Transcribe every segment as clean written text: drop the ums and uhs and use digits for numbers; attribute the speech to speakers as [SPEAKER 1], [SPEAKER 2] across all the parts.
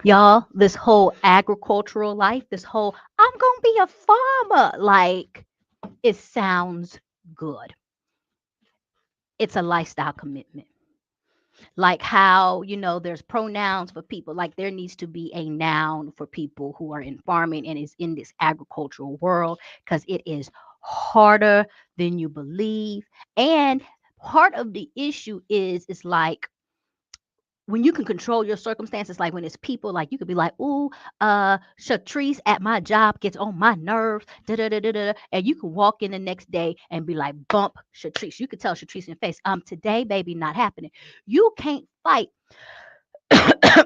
[SPEAKER 1] Y'all, this whole agricultural life, this whole I'm gonna be a farmer, like it sounds good. It's a lifestyle commitment. Like how, there's pronouns for people, like there needs to be a noun for people who are in farming and is in this agricultural world because it is harder than you believe. And part of the issue is it's like when you can control your circumstances, like when it's people, like you could be like, "Ooh, Shatrice at my job gets on my nerves," da da da da da, and you can walk in the next day and be like, "Bump Shatrice." You could tell Shatrice in the face, today, baby, not happening." You can't fight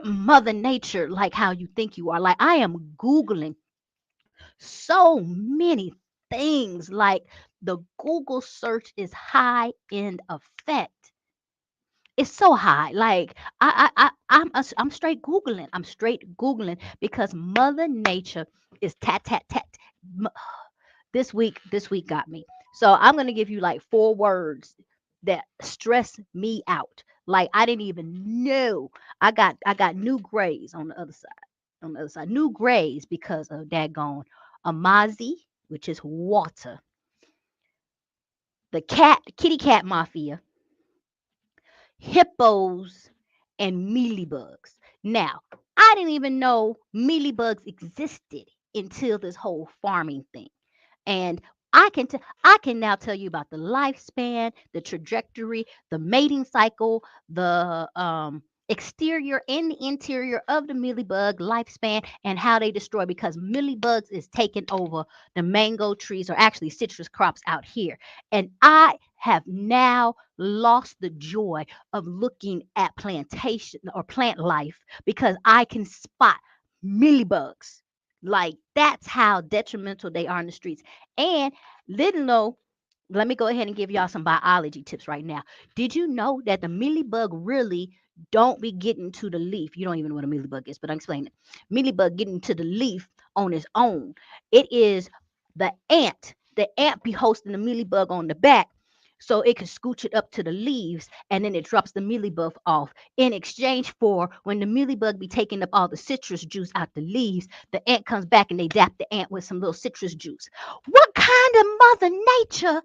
[SPEAKER 1] Mother Nature like how you think you are. Like I am Googling so many things. Like the Google search is high in effect. It's so high. Like I'm straight googling. I'm straight googling because Mother Nature is tat tat tat. M- this week got me. So I'm gonna give you like 4 words that stress me out. Like I didn't even know I got new grays on the other side. On the other side, new grays because of daggone Amazi, which is water, the kitty cat mafia, hippos, and mealybugs. Now, I didn't even know mealybugs existed until this whole farming thing. And I can now tell you about the lifespan, the trajectory, the mating cycle, the exterior and the interior of the mealybug lifespan and how they destroy because mealybugs is taking over the mango trees or actually citrus crops out here. And I have now lost the joy of looking at plantation or plant life because I can spot mealybugs. Like that's how detrimental they are in the streets. And little know, let me go ahead and give y'all some biology tips right now. Did you know that the mealybug really don't be getting to the leaf? You don't even know what a mealybug is, but I'm explaining it. Mealybug getting to the leaf on its own. It is the ant. The ant be hosting the mealybug on the back so it can scooch it up to the leaves and then it drops the mealybug off in exchange for when the mealybug be taking up all the citrus juice out the leaves, the ant comes back and they dap the ant with some little citrus juice. What kind of Mother Nature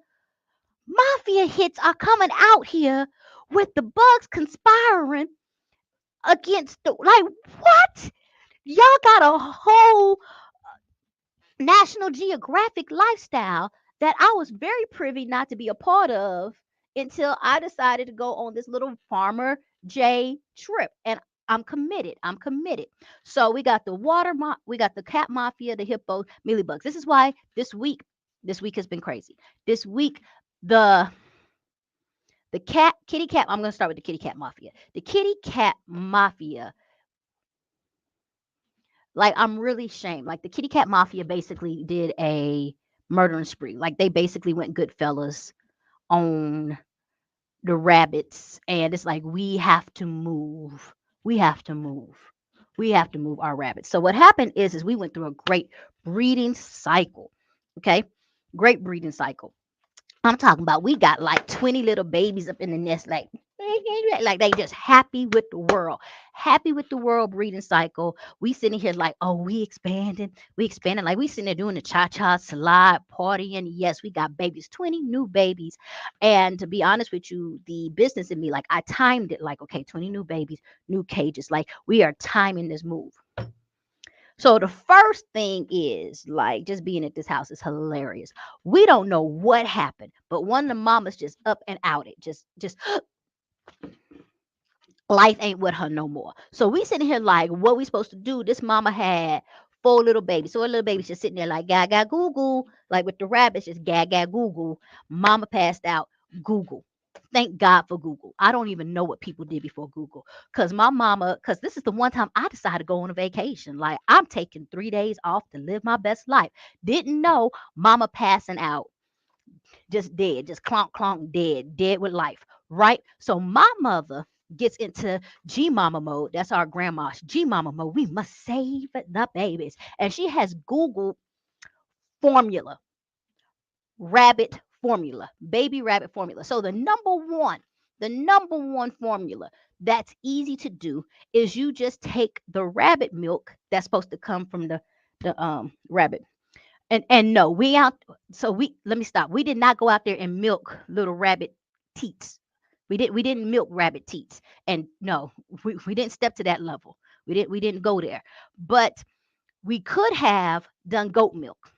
[SPEAKER 1] mafia hits are coming out here with the bugs conspiring against the like what? Y'all got a whole National Geographic lifestyle that I was very privy not to be a part of until I decided to go on this little Farmer J trip. And I'm committed. I'm committed. So we got the we got the cat mafia, the hippo, mealybugs. This is why this week has been crazy. This week, the kitty cat. I'm gonna start with the kitty cat mafia. The kitty cat mafia, like I'm really ashamed. Like the kitty cat mafia basically did a murdering spree. Like they basically went Goodfellas on the rabbits, and it's like we have to move. We have to move. We have to move our rabbits. So what happened is we went through a great breeding cycle. Okay, great breeding cycle. I'm talking about we got like 20 little babies up in the nest, like they just happy with the world, happy with the world breeding cycle. We sitting here like, oh, we expanding, like we sitting there doing the cha-cha slide partying. Yes, we got babies, 20 new babies. And to be honest with you, the business in me, like I timed it like, okay, 20 new babies, new cages, like we are timing this move. So the first thing is like just being at this house is hilarious. We don't know what happened, but one of the mamas just up and out it. Just life ain't with her no more. So we sitting here like what we supposed to do? This mama had 4 little babies. So her little babies just sitting there like gaga goo, like with the rabbits, just gaga goo. Mama passed out, Google. Thank God for Google. I don't even know what people did before Google. Cause my mama, cause this is the one time I decided to go on a vacation. Like I'm taking 3 days off to live my best life. Didn't know mama passing out, just dead, just clonk clonk dead, dead with life. Right. So my mother gets into G Mama mode. That's our grandma's G Mama mode. We must save the babies. And she has Googled formula, rabbit formula, baby rabbit formula. So the number one, The number one formula that's easy to do is you just take the rabbit milk that's supposed to come from the rabbit. And no, we out so we let me stop. We did not go out there and milk little rabbit teats. We didn't milk rabbit teats. And no, we didn't step to that level. We didn't go there. But we could have done goat milk.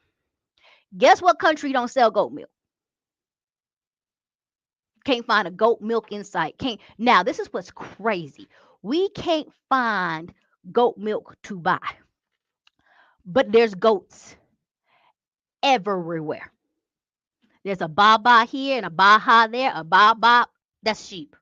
[SPEAKER 1] Guess what country don't sell goat milk? Can't find a goat milk in sight. Can't now this is what's crazy. We can't find goat milk to buy, but there's goats everywhere. There's a baba here and a baha there, a baba. That's sheep.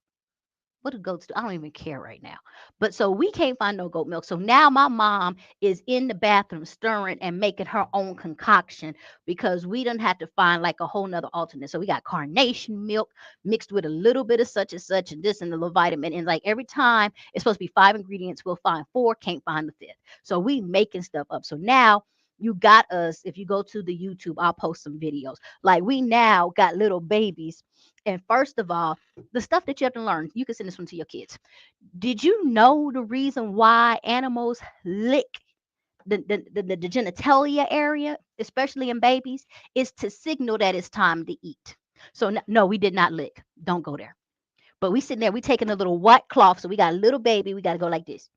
[SPEAKER 1] What do goats do? I don't even care right now. But so we can't find no goat milk. So now my mom is in the bathroom stirring and making her own concoction because we don't have to find like a whole nother alternate. So we got carnation milk mixed with a little bit of such and such and this and the little vitamin. And like every time it's supposed to be 5 ingredients, we'll find four, can't find the fifth. So we making stuff up. So now you got us. If you go to the YouTube, I'll post some videos. Like we now got little babies. And first of all, the stuff that you have to learn, you can send this one to your kids. Did you know the reason why animals lick the genitalia area, especially in babies, is to signal that it's time to eat? So, no, we did not lick. Don't go there. But we sitting there, we taking a little white cloth. So we got a little baby. We got to go like this.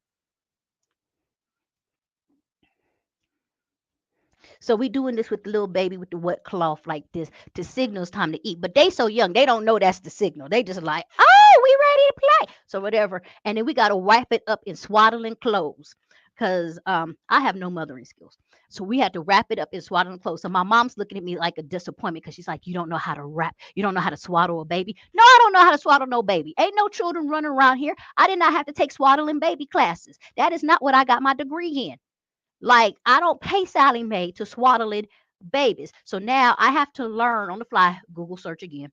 [SPEAKER 1] So we doing this with the little baby with the wet cloth like this to signal it's time to eat. But they so young, they don't know that's the signal. They just like, oh, we ready to play. So whatever. And then we got to wrap it up in swaddling clothes because I have no mothering skills. So we had to wrap it up in swaddling clothes. So my mom's looking at me like a disappointment because she's like, you don't know how to wrap. You don't know how to swaddle a baby. No, I don't know how to swaddle no baby. Ain't no children running around here. I did not have to take swaddling baby classes. That is not what I got my degree in. Like I don't pay Sally Mae to swaddling babies. So now I have to learn on the fly, Google search again,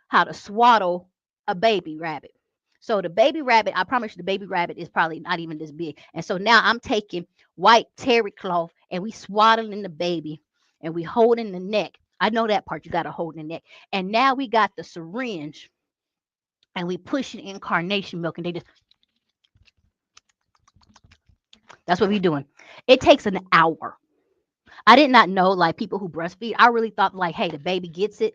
[SPEAKER 1] how to swaddle a baby rabbit. So the baby rabbit, I promise you the baby rabbit is probably not even this big. And so now I'm taking white terry cloth and we swaddling the baby and we holding the neck. I know that part you got to hold the neck. And now we got the syringe and we push it in carnation milk and they just that's what we doing. It takes an hour. I did not know like people who breastfeed. I really thought like, hey, the baby gets it.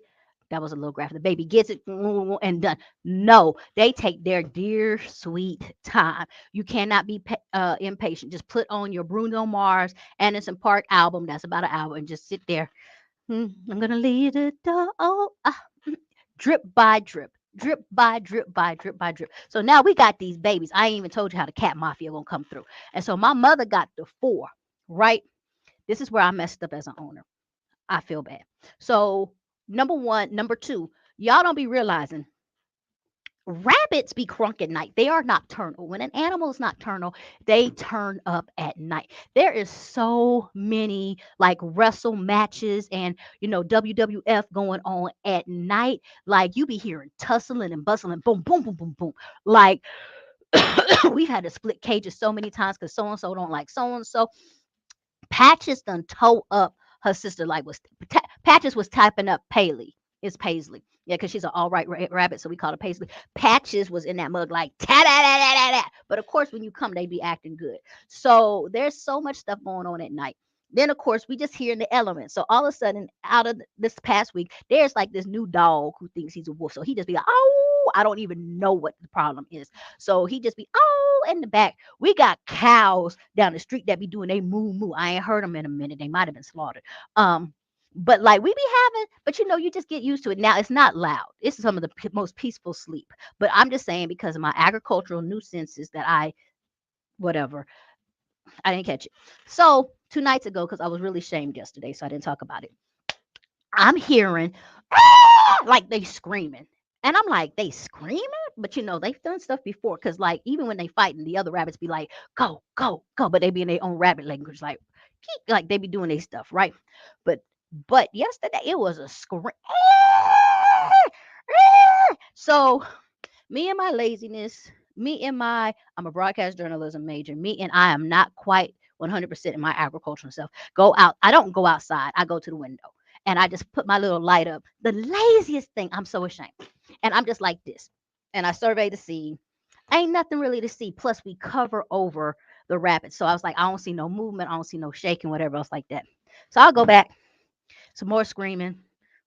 [SPEAKER 1] That was a little graphic. The baby gets it and done. No, they take their dear sweet time. You cannot be impatient. Just put on your Bruno Mars Anderson Park album. That's about an hour and just sit there. I'm gonna leave the door. Drip by drip. Drip by drip by drip by drip. So now we got these babies. I ain't even told you how the Cat Mafia gonna come through. And so my mother got the four, right? This is where I messed up as an owner. I feel bad. So, number one, number two, y'all don't be realizing rabbits be crunk at night. They are nocturnal. When an animal is nocturnal, they turn up at night. There is so many like wrestle matches and WWF going on at night. Like you be hearing tussling and bustling, boom, boom, boom, boom, boom. Like we've had to split cages so many times because so and so don't like so and so. Patches done toe up her sister like was Patches was typing up Paley. It's Paisley. Yeah, because she's an all right rabbit, so we call her Paisley. Patches was in that mug like ta da da da da da. But of course, when you come, they be acting good. So there's so much stuff going on at night. Then of course we just hear in the elements. So all of a sudden, out of this past week, there's like this new dog who thinks he's a wolf. So he just be like, oh, I don't even know what the problem is. So he just be oh in the back. We got cows down the street that be doing they moo moo. I ain't heard them in a minute. They might have been slaughtered. But like we be having, but you just get used to it. Now it's not loud. It's some of the most peaceful sleep. But I'm just saying because of my agricultural nuisances that whatever, I didn't catch it. So 2 nights ago, because I was really shamed yesterday, so I didn't talk about it. I'm hearing like they screaming. And I'm like, they screaming? But they've done stuff before. Cause like even when they fighting, the other rabbits be like, go, go, go. But they be in their own rabbit language, like they be doing their stuff, right? But but yesterday it was a scream. So me and my laziness, I'm a broadcast journalism major. Me and I am not quite 100% in my agricultural stuff. Go out. I don't go outside. I go to the window and I just put my little light up. The laziest thing. I'm so ashamed. And I'm just like this. and I surveyed the scene. Ain't nothing really to see. Plus, we cover over the rabbits. So I was like, I don't see no movement. I don't see no shaking, whatever else like that. So I'll go back, some more screaming,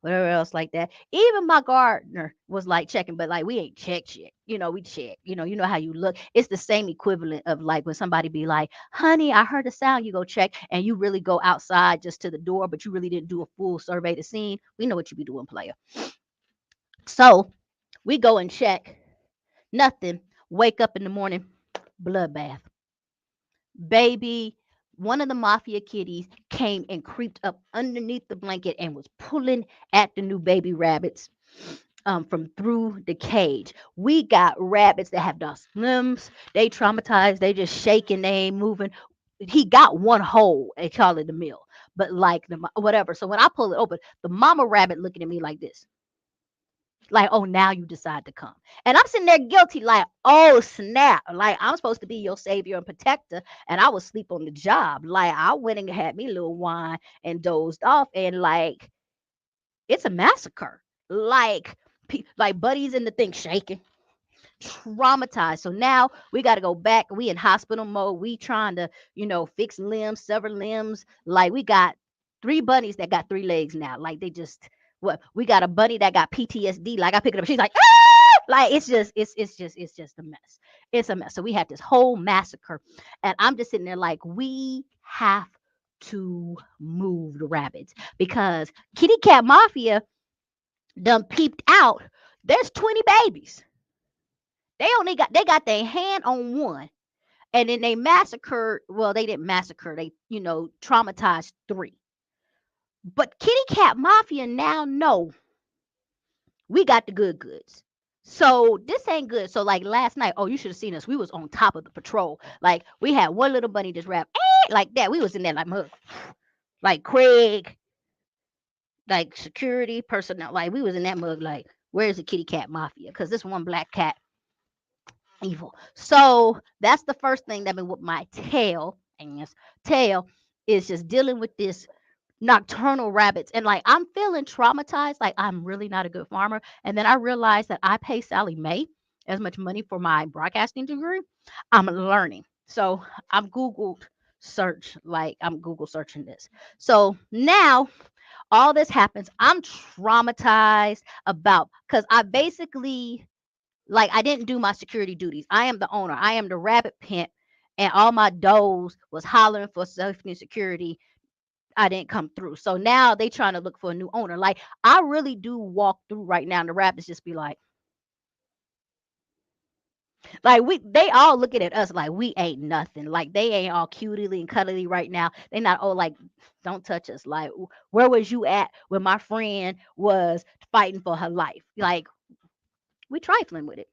[SPEAKER 1] whatever else like that. Even my gardener was like checking, but like we ain't checked yet. We check. You know how you look. It's the same equivalent of like when somebody be like, honey, I heard a sound, you go check, and you really go outside just to the door, but you really didn't do a full survey to scene. We know what you be doing, player. So we go and check. Nothing. Wake up in the morning, bloodbath. Baby, one of the mafia kitties came and creeped up underneath the blanket and was pulling at the new baby rabbits from through the cage. We got rabbits that have lost limbs. They traumatized. They just shaking. They ain't moving. He got one hole. They call it the mill, but like whatever. So when I pull it open, the mama rabbit looking at me like this, like, oh, now you decide to come. And I'm sitting there guilty, like, oh, snap. Like, I'm supposed to be your savior and protector. And I was asleep on the job. Like, I went and had me a little wine and dozed off. And like, it's a massacre. Like, like buddies in the thing shaking, traumatized. So now we got to go back. We in hospital mode. We trying to, fix limbs, sever limbs. Like, we got three bunnies that got three legs now. Like, they just, what? We got a bunny that got PTSD. Like, I pick it up. She's like, ah! Like, it's just a mess. It's a mess. So we had this whole massacre. And I'm just sitting there like, we have to move the rabbits because Kitty Cat Mafia done peeped out. There's 20 babies. They got their hand on one, and then they massacred. Well, they didn't massacre. They traumatized three. But Kitty Cat Mafia now know we got the good goods. So this ain't good. So like last night, oh, you should have seen us. We was on top of the patrol. Like we had one little bunny just rap like that. We was in there like mug, like Craig, like security personnel. Like we was in that mug. Like where's the Kitty Cat Mafia? Because this one black cat evil. So that's the first thing that been with my tail, and yes, tail is just dealing with this nocturnal rabbits. And like I'm feeling traumatized, like I'm really not a good farmer. And then I realized that I pay Sally Mae as much money for my broadcasting degree. I'm learning. So I'm Google searching this. So now all this happens. I'm traumatized about because I basically like I didn't do my security duties. I am the owner. I am the rabbit pimp, and all my does was hollering for safety and security. I didn't come through. So now they trying to look for a new owner. Like I really do walk through right now, and the rabbits just be like they all looking at us like we ain't nothing. Like they ain't all cutely and cuddly right now. They not like don't touch us. Like where was you at when my friend was fighting for her life? Like we trifling with it.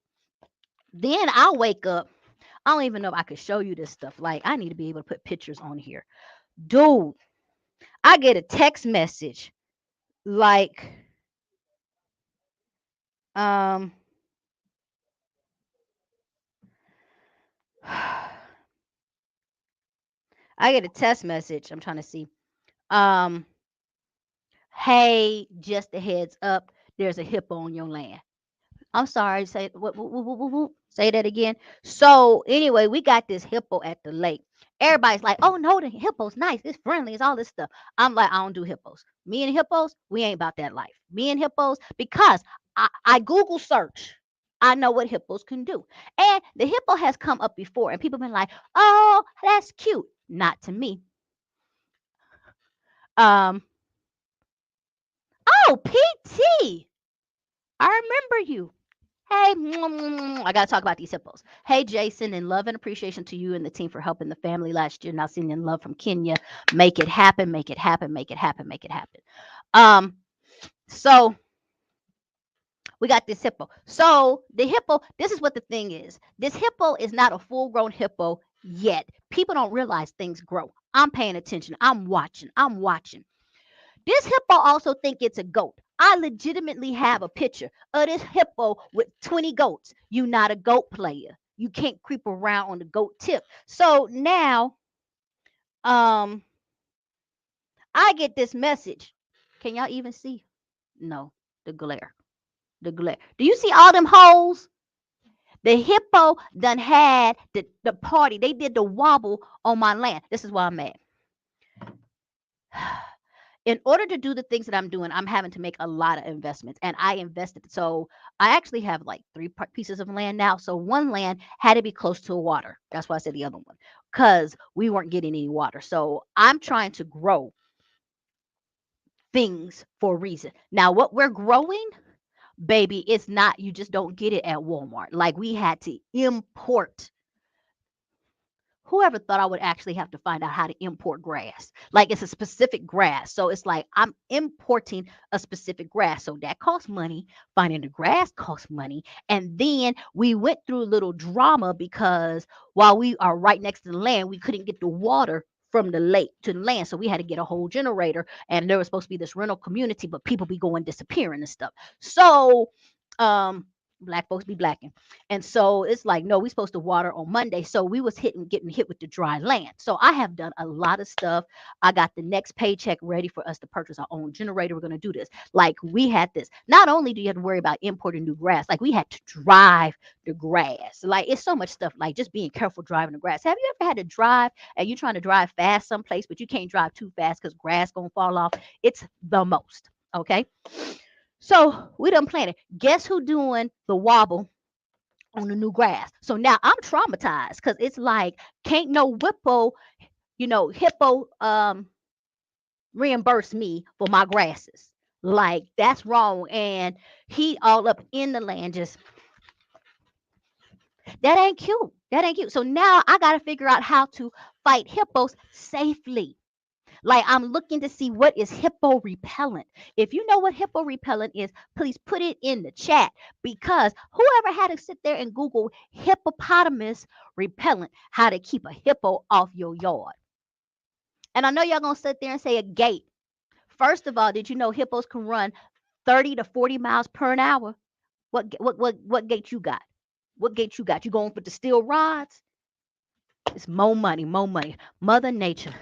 [SPEAKER 1] Then I'll wake up. I don't even know if I could show you this stuff. Like, I need to be able to put pictures on here. Dude, I get a text message like, um, I get a text message. I'm trying to see. Um, hey, just a heads up, there's a hippo on your land. I'm sorry. Say what? Say that again. So anyway, we got this hippo at the lake. Everybody's like, "Oh no, the hippo's nice. It's friendly. It's all this stuff." I'm like, I don't do hippos. Me and hippos, we ain't about that life. Me and hippos, because I Google search. I know what hippos can do, and the hippo has come up before, and people been like, "Oh, that's cute." Not to me. Um. Oh, PT. I remember you. Hey, I got to talk about these hippos. Hey, Jason, and love and appreciation to you and the team for helping the family last year. Now sending love from Kenya. Make it happen, make it happen, make it happen, make it happen. Um, so we got this hippo. So the hippo, this is what the thing is. This hippo is not a full-grown hippo yet. People don't realize things grow. I'm paying attention. I'm watching. I'm watching. This hippo also think it's a goat. I legitimately have a picture of this hippo with 20 goats. You not a goat player. You can't creep around on the goat tip. So now, um, I get this message. Can y'all even see? No, the glare. The glare. Do you see all them holes? The hippo done had the party. They did the wobble on my land. This is why I'm mad. In order to do the things that I'm doing, I'm having to make a lot of investments. And I invested. So I actually have like three pieces of land now. So one land had to be close to water. That's why I said the other one, because we weren't getting any water. So I'm trying to grow things for a reason. Now, what we're growing, baby, it's not, you just don't get it at Walmart. Like we had to import. Whoever thought I would actually have to find out how to import grass? Like it's a specific grass. So it's like I'm importing a specific grass. So that costs money. Finding the grass costs money. And then we went through a little drama because while we are right next to the land, we couldn't get the water from the lake to the land. So we had to get a whole generator. And there was supposed to be this rental community, but people be going disappearing and stuff. So um black folks be blacking. And so it's like, no, we supposed to water on Monday. So we was getting hit with the dry land. So I have done a lot of stuff. I got the next paycheck ready for us to purchase our own generator. We're going to do this. Like we had this. Not only do you have to worry about importing new grass, like we had to drive the grass. Like it's so much stuff, like just being careful driving the grass. Have you ever had to drive and you're trying to drive fast someplace, but you can't drive too fast because grass going to fall off? It's the most. Okay. So we done planted. Guess who doing the wobble on the new grass? So now I'm traumatized because it's like can't no hippo reimburse me for my grasses. Like that's wrong. And he all up in the land just that ain't cute. That ain't cute. So now I gotta figure out how to fight hippos safely. Like I'm looking to see what is hippo repellent. If you know what hippo repellent is, please put it in the chat because whoever had to sit there and Google hippopotamus repellent, how to keep a hippo off your yard. And I know y'all gonna sit there and say a gate. First of all, did you know hippos can run 30 to 40 miles per an hour? What gate you got? What gate you got? You going for the steel rods? It's more money, more money. Mother Nature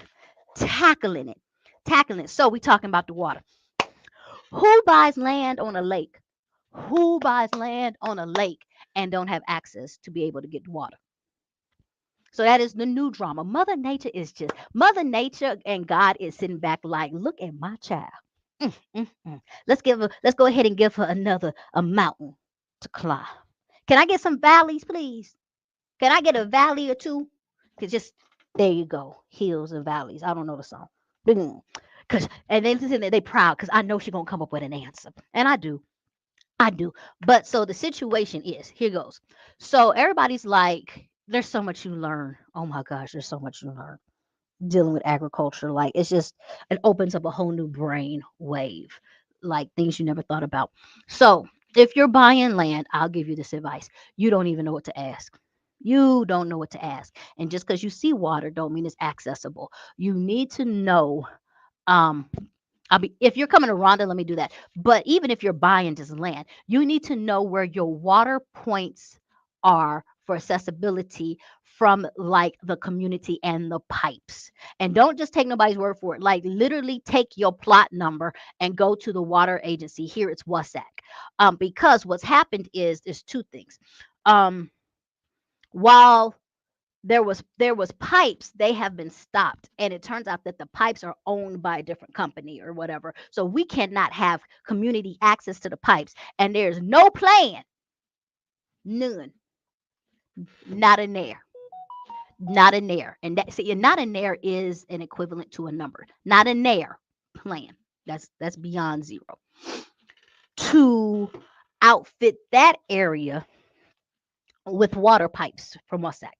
[SPEAKER 1] tackling it. Tackling it. So we talking about the water. Who buys land on a lake? Who buys land on a lake and don't have access to be able to get water? So that is the new drama. Mother Nature and God is sitting back like, look at my child. Let's go ahead and give her a mountain to climb. Can I get some valleys, please? Can I get a valley or two? Cause just there you go, hills and valleys. I don't know the song. Boom. Cause and then they proud because I know she's gonna come up with an answer, and I do. I do. But so the situation is here goes. So everybody's like, there's so much you learn. Oh my gosh, there's so much you learn dealing with agriculture. Like it's just it opens up a whole new brain wave, like things you never thought about. So if you're buying land, I'll give you this advice. You don't even know what to ask. You don't know what to ask. And just because you see water don't mean it's accessible. You need to know um if you're coming to Rhonda, let me do that. But even if you're buying this land, you need to know where your water points are for accessibility from like the community and the pipes. And don't just take nobody's word for it. Like literally take your plot number and go to the water agency. Here it's WASAC. Because what's happened is there's two things. Um, while there was pipes, they have been stopped, and it turns out that the pipes are owned by a different company or whatever, so we cannot have community access to the pipes, and there's no plan, none, not in there, not in there. And that, see, not in there is an equivalent to a number. Not in there plan. That's beyond zero. To outfit that area with water pipes from WASAC.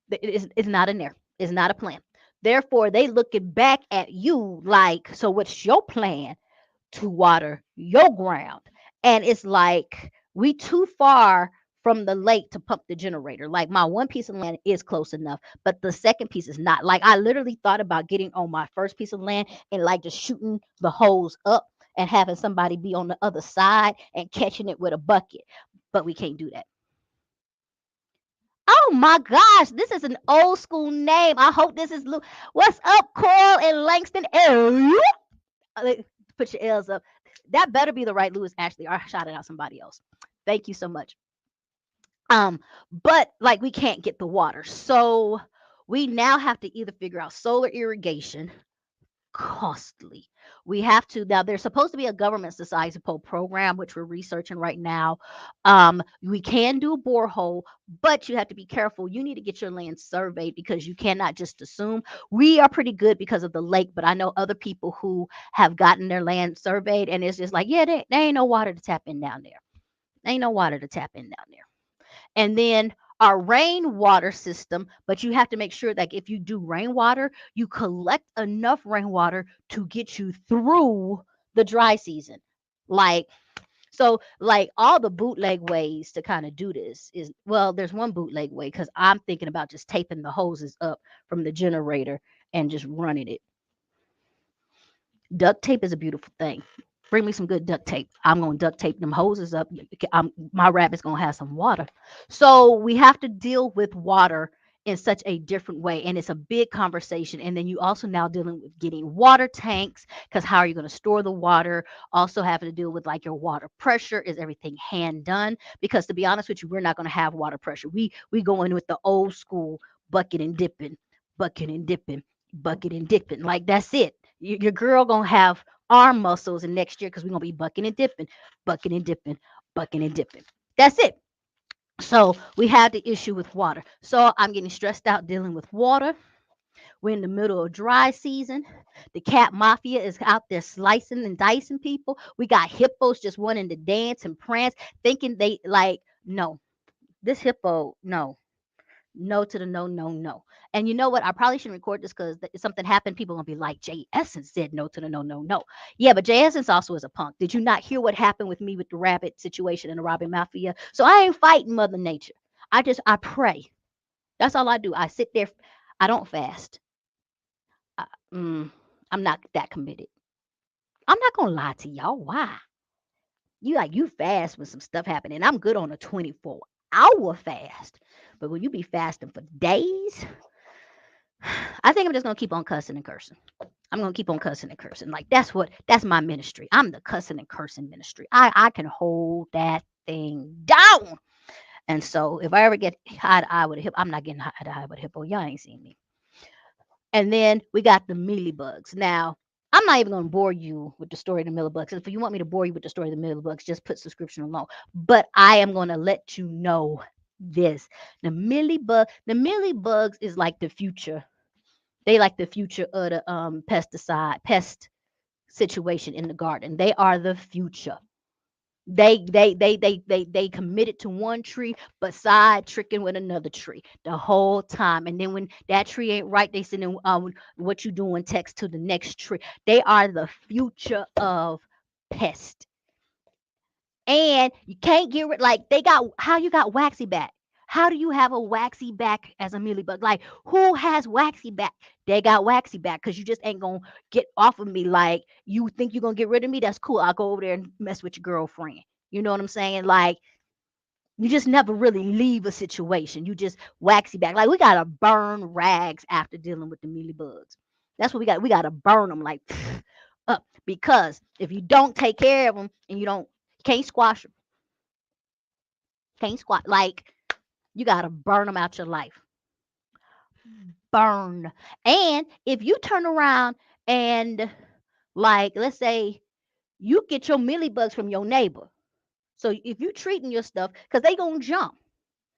[SPEAKER 1] It's not in there. It's not a plan. Therefore, they looking back at you like, so what's your plan to water your ground? And it's like we too far from the lake to pump the generator. Like my one piece of land is close enough, but the second piece is not. Like I literally thought about getting on my first piece of land and like just shooting the hose up and having somebody be on the other side and catching it with a bucket. But we can't do that. Oh my gosh, this is an old school name. I hope this is Lou. What's up, Coral and Langston? Put your L's up. That better be the right Lewis Ashley, or I shouted out somebody else. Thank you so much. But like we can't get the water. So we now have to either figure out solar irrigation, costly. We have to now there's supposed to be a government society support program which we're researching right now. We can do a borehole, but you have to be careful. You need to get your land surveyed because you cannot just assume. We are pretty good because of the lake, but I know other people who have gotten their land surveyed and it's just like, yeah, there ain't no water to tap in down there. Ain't no water to tap in down there. And then our rainwater system, but you have to make sure that if you do rainwater, you collect enough rainwater to get you through the dry season. Like, so like all the bootleg ways to kind of do this is, well, there's one bootleg way because I'm thinking about just taping the hoses up from the generator and just running it. Duct tape is a beautiful thing. Bring me some good duct tape. I'm gonna duct tape them hoses up. My rabbit's gonna have some water. So we have to deal with water in such a different way, and it's a big conversation. And then you also now dealing with getting water tanks because how are you going to store the water? Also having to deal with like your water pressure. Is everything hand done? Because to be honest with you, we're not going to have water pressure. We go in with the old school bucket and dipping, bucket and dipping, bucket and dipping. Like that's it. Your girl gonna have arm muscles in next year because we're gonna be bucking and dipping, bucking and dipping, bucking and dipping. That's it. So we had the issue with water. So I'm getting stressed out dealing with water. We're in the middle of dry season. The cat mafia is out there slicing and dicing people. We got hippos just wanting to dance and prance, thinking they like, no, this hippo, no, no to the no, no, no. And you know what? I probably shouldn't record this because if something happened, people are gonna be like, Jay Essence said no to the no, no, no. Yeah, but Jay Essence also is a punk. Did you not hear what happened with me with the rabbit situation and the Robin Mafia? So I ain't fighting Mother Nature. I pray. That's all I do. I sit there. I don't fast. I, mm, I'm not that committed. I'm not gonna lie to y'all. Why? You fast when some stuff happening. I'm good on a 24-hour fast. But when you be fasting for days, I think I'm just gonna keep on cussing and cursing. I'm gonna keep on cussing and cursing. Like that's my ministry. I'm the cussing and cursing ministry. I can hold that thing down. And so if I ever get eye to eye with a hippo, I'm not getting eye to eye with a hippo. Y'all ain't seen me. And then we got the Mealybugs. Now, I'm not even going to bore you with the story of the Mealybugs. If you want me to bore you with the story of the Mealybugs, just put subscription alone. But I am going to let you know this. The Mealybugs is like the future. They like the future of the pest situation in the garden. They are the future. They committed to one tree, but side tricking with another tree the whole time. And then when that tree ain't right, they send in what you doing text to the next tree. They are the future of pest. And you can't get rid like they got how you got waxy back. How do you have a waxy back as a mealybug? Like who has waxy back? They got waxy back because you just ain't gonna get off of me. Like you think you're gonna get rid of me? That's cool. I'll go over there and mess with your girlfriend. You know what I'm saying? Like you just never really leave a situation. You just waxy back. Like we gotta burn rags after dealing with the mealybugs. That's what we got. We gotta burn them like up because if you don't take care of them and you can't squash them, can't squash like you gotta burn them out your life. Burn. And if you turn around and like let's say you get your mealybugs from your neighbor. So if you treating your stuff, because they gonna jump.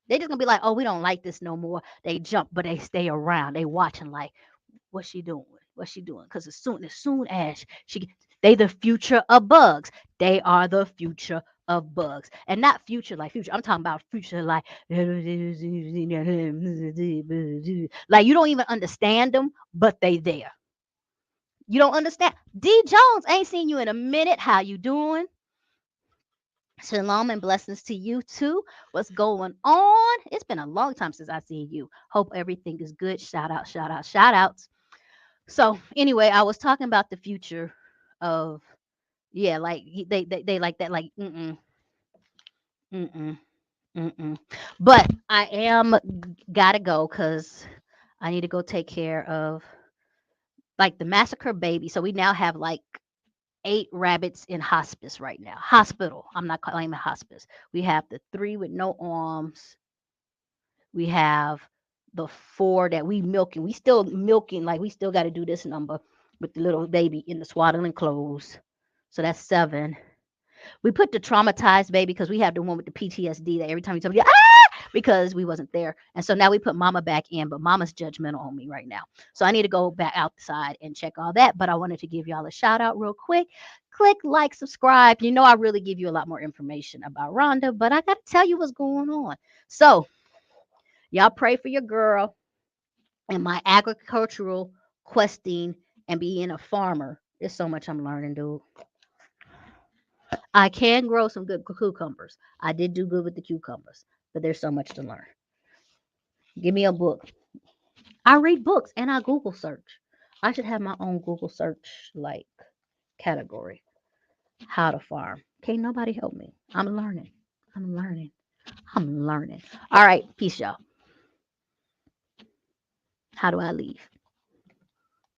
[SPEAKER 1] They just gonna be like, oh, we don't like this no more. They jump, but they stay around. They watching like, what's she doing? What's she doing? Because as soon as they the future of bugs. They are the future of bugs, and not future like future. I'm talking about future like like you don't even understand them, but they there. You don't understand. D Jones ain't seen you in a minute. How you doing? Shalom and blessings to you too. What's going on? It's been a long time since I seen you. Hope everything is good. Shout out, shout out, shout outs. So anyway, I was talking about the future of yeah, like they like that, like mm mm. But I am gotta go because I need to go take care of like the massacre baby. So we now have like 8 rabbits in hospice right now. Hospital. I'm not calling it hospice. We have the 3 with no arms. We have the 4 that we milking. We still milking, like we still got to do this number with the little baby in the swaddling clothes. So that's 7. We put the traumatized baby because we have the one with the PTSD that every time you tell me, because we wasn't there. And so now we put mama back in, but mama's judgmental on me right now. So I need to go back outside and check all that. But I wanted to give y'all a shout out real quick. Click like, subscribe. You know, I really give you a lot more information about Rhonda, but I got to tell you what's going on. So y'all pray for your girl and my agricultural questing and being a farmer. There's so much I'm learning, dude. I can grow some good cucumbers. I did do good with the cucumbers, but there's so much to learn. Give me a book. I read books and I Google search. I should have my own Google search like category. How to farm. Can't nobody help me. I'm learning. I'm learning. I'm learning. All right. Peace, y'all. How do I leave?